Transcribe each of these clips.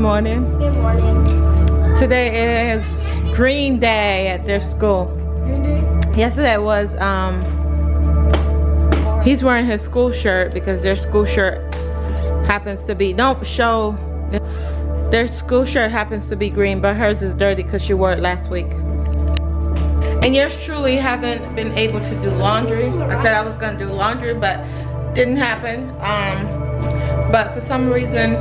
morning. Good morning. Today is Green Day at their school. Green Day? Yesterday was, he's wearing his school shirt because their school shirt happens to be, their school shirt happens to be green, but hers is dirty because she wore it last week. And yours truly haven't been able to do laundry. I said I was gonna do laundry, but didn't happen. But for some reason,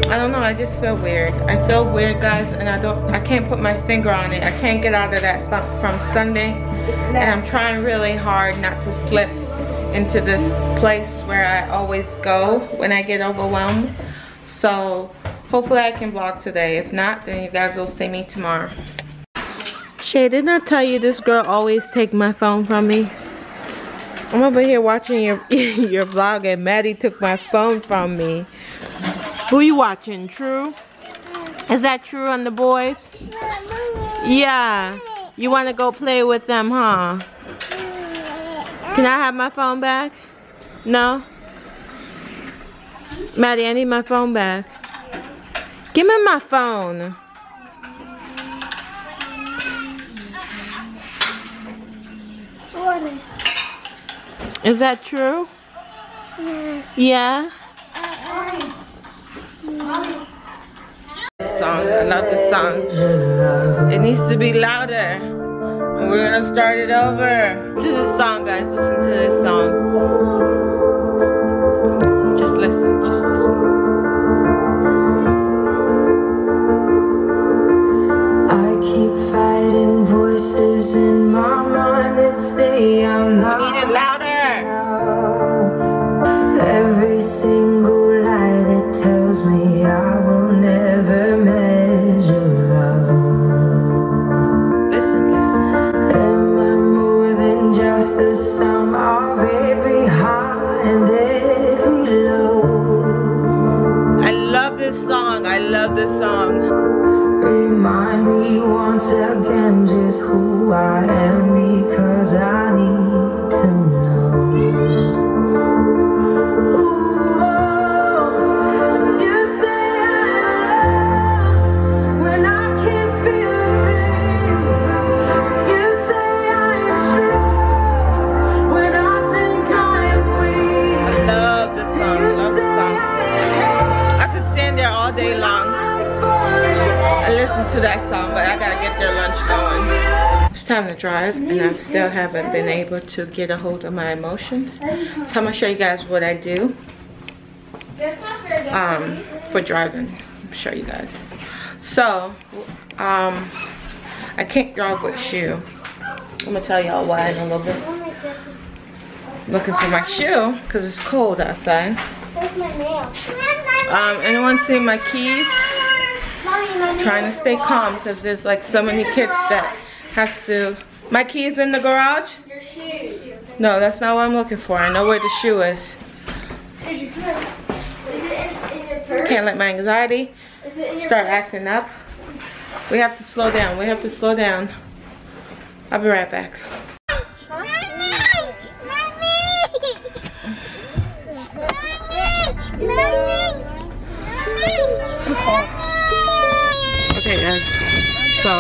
I don't know, I just feel weird. I feel weird, guys, and I can't put my finger on it. I can't get out of that from Sunday. And I'm trying really hard not to slip into this place where I always go when I get overwhelmed. So hopefully I can vlog today. If not, then you guys will see me tomorrow. Shay, didn't I tell you this girl always take my phone from me? I'm over here watching your vlog and Maddie took my phone from me. Who you watching? True? Is that True and the boys? Yeah. You want to go play with them, huh? Can I have my phone back? No? Maddie, I need my phone back. Give me my phone. Is that True? Yeah? Song. I love this song. It needs to be louder. And we're gonna start it over. To this song, guys. Listen to this song. Just listen. Just listen. I keep fighting voices in my mind that say I'm not. We need it louder. Every single lie that tells me I will never measure up. Listen, listen. Am I more than just the sum of every high and every low? I love this song. I love this song. Remind me once again just who I am, because I need to know. To that song, but I gotta get their lunch going. It's time to drive, and I still haven't been able to get a hold of my emotions. So I'm gonna show you guys what I do for driving. I'll show you guys. So I can't drive with shoe. I'm gonna tell y'all why in a little bit. Looking for my shoe because it's cold outside. Where's my nail? Anyone see my keys? Trying to stay calm because there's like so many kids that has to. My keys in the garage? Your shoe. No, that's not what I'm looking for. I know where the shoe is. Here's your purse. Is it in your purse? Can't let my anxiety start acting up. We have to slow down. We have to slow down. I'll be right back. Okay guys, so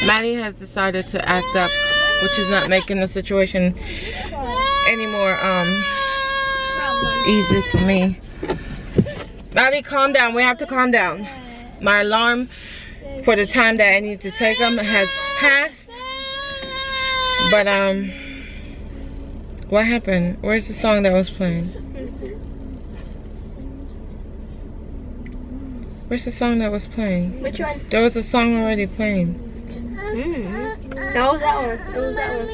Maddie has decided to act up, which is not making the situation any more easy for me. Maddie, calm down. We have to calm down. My alarm for the time that I need to take them has passed. But what happened? Where's the song that was playing? Where's the song that was playing? Which one? There was a song already playing. That was that one. It was that one.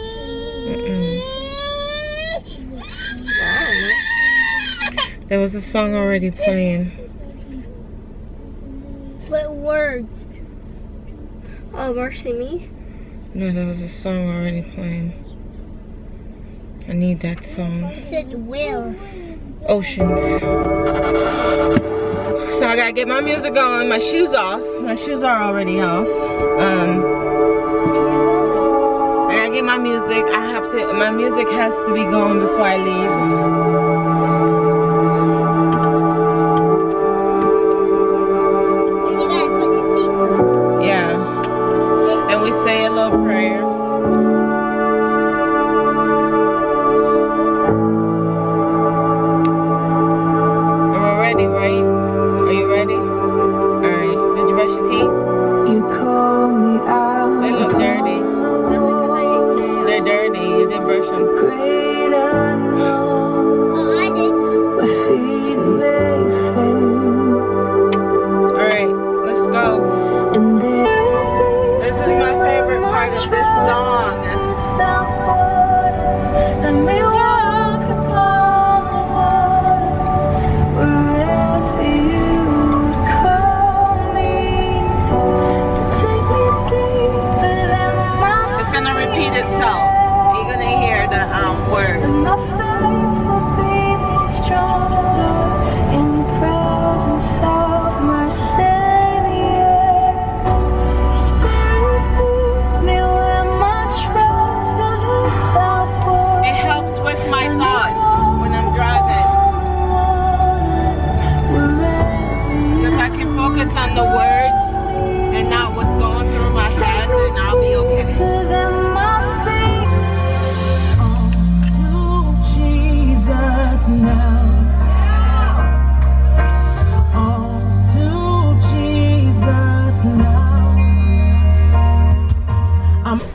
There was a song already playing. What words? Oh, Mercy Me? No, there was a song already playing. I need that song. It said Will. Oceans. So I gotta get my music going. My shoes off. My shoes are already off. I gotta get my music. My music has to be going before I leave. they're dirty. You didn't brush them. Oh, I did. Alright, let's go. This is my favorite part of this song. It's gonna repeat itself. You're gonna hear the words. It helps with my thoughts when I'm driving. If I can focus on the words and not what's going through my head, then I'll be okay.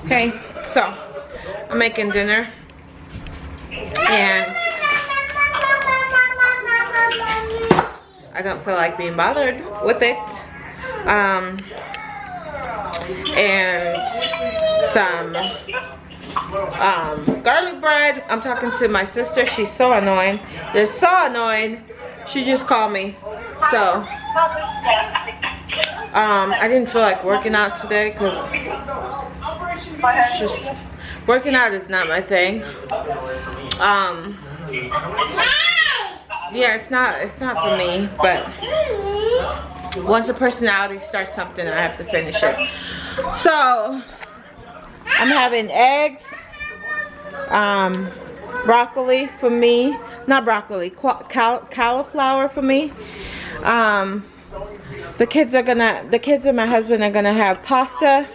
Okay, so I'm making dinner and I don't feel like being bothered with it. And some garlic bread. I'm talking to my sister. She's so annoying. They're so annoying. She just called me. So I didn't feel like working out today because just working out is not my thing. Yeah, it's not for me, but once a personality starts something, I have to finish it. So I'm having eggs, broccoli for me, not broccoli, cauliflower for me. The kids and my husband are gonna have pasta,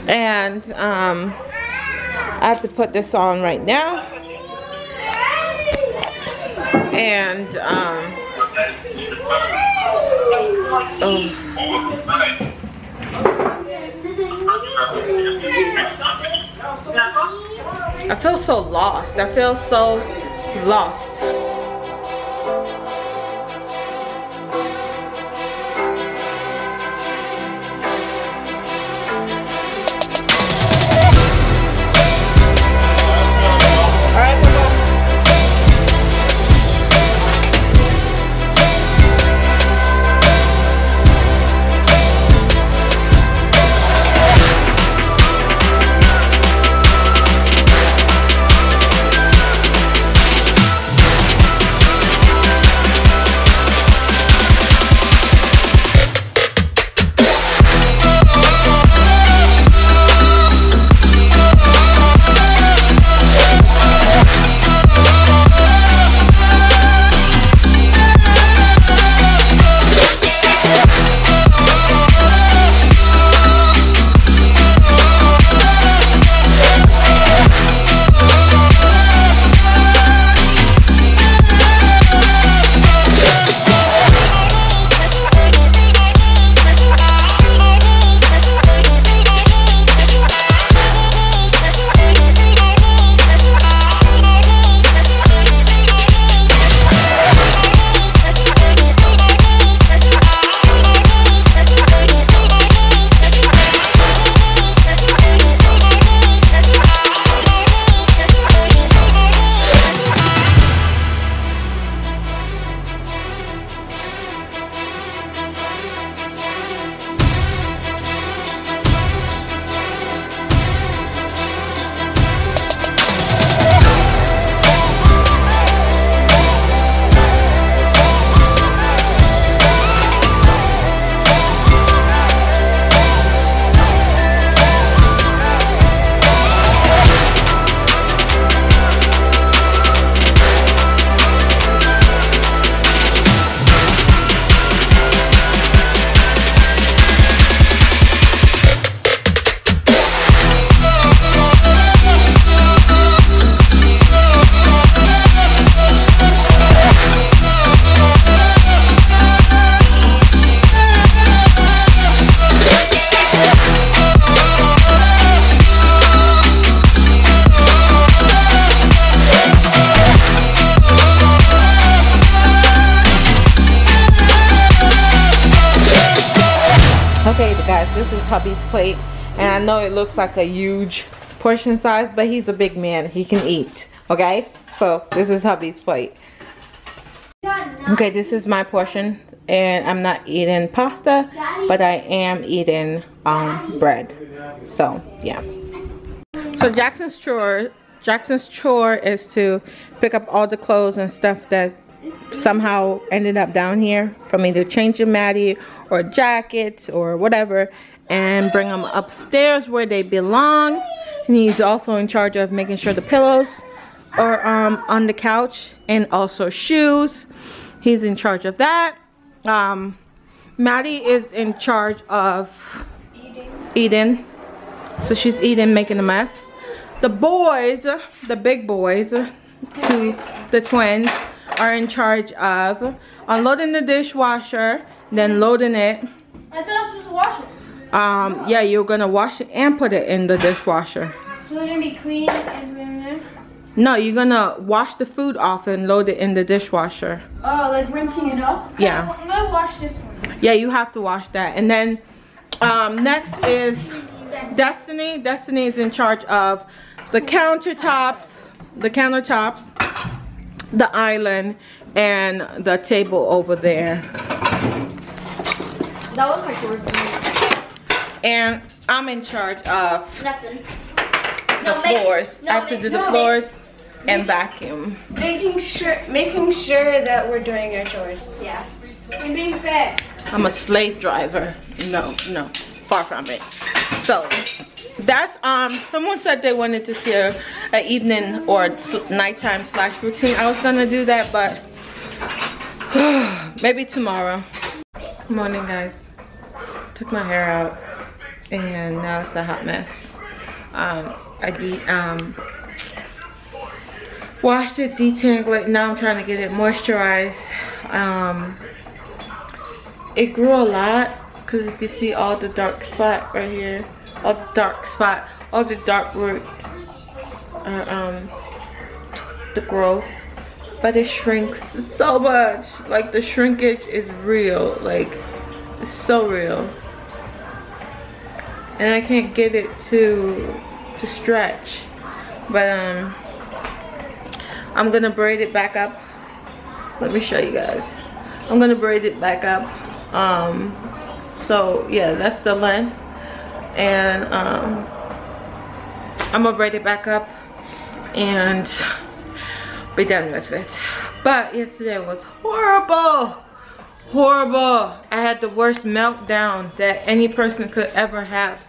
and I have to put this on right now. And I feel so lost. I feel so lost. this is hubby's plate. And I know it looks like a huge portion size, but he's a big man. He can eat, okay? So this is hubby's plate. Okay, this is my portion. And I'm not eating pasta, but I am eating bread. So, yeah. So Jackson's chore is to pick up all the clothes and stuff that somehow ended up down here for me to change to Maddie or jackets or whatever and bring them upstairs where they belong. And he's also in charge of making sure the pillows are on the couch, and also shoes. He's in charge of that. Maddie is in charge of eating. So she's eating, making a mess. The boys, the big boys, the twins, are in charge of unloading the dishwasher, then loading it. I thought I was supposed to wash it. Yeah, you're gonna wash it and put it in the dishwasher. So they're gonna be clean and in there? No, you're gonna wash the food off and load it in the dishwasher. Oh, like rinsing it off? Okay, Yeah. I'm gonna wash this one. Yeah, you have to wash that. And then next is Destiny. Destiny is in charge of the countertops, the island, and the table over there. That was my chores. And I'm in charge of Nothing. the floors. I have to do the floors and vacuum. Making sure that we're doing our chores. Yeah. And being fair. I'm a slave driver. No, far from it. So that's someone said they wanted to see an evening or nighttime / routine. I was gonna do that, but maybe tomorrow. Good morning, guys. Took my hair out and now it's a hot mess. Washed it, detangled it. Now I'm trying to get it moisturized. It grew a lot, because if you see all the dark spot right here, all the dark roots are the growth, but it shrinks so much. Like the shrinkage is real, like it's so real, and I can't get it to stretch. But I'm gonna braid it back up. Let me show you guys. I'm gonna braid it back up. So yeah, that's the length, and I'm gonna braid it back up and be done with it. But yesterday was horrible. I had the worst meltdown that any person could ever have.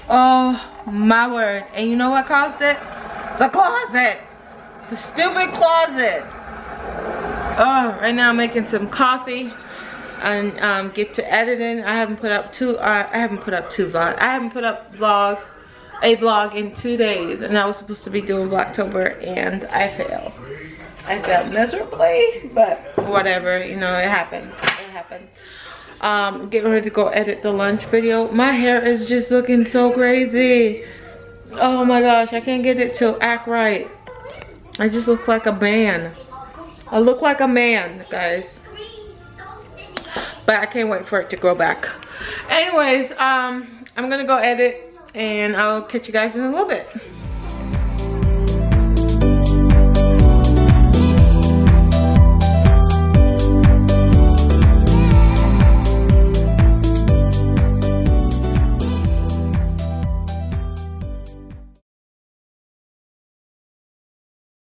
Oh my word. And you know what caused it? The closet. The stupid closet. Oh, right now I'm making some coffee and get to editing. I haven't put up vlogs. I haven't put up a vlog in 2 days, and I was supposed to be doing Vlogtober, and I failed. I failed miserably, but whatever, you know, it happened. Getting ready to go edit the lunch video. My hair is just looking so crazy. Oh my gosh, I can't get it to act right. I just look like a man. I look like a man, guys. But I can't wait for it to grow back. Anyways, I'm gonna go edit, and I'll catch you guys in a little bit.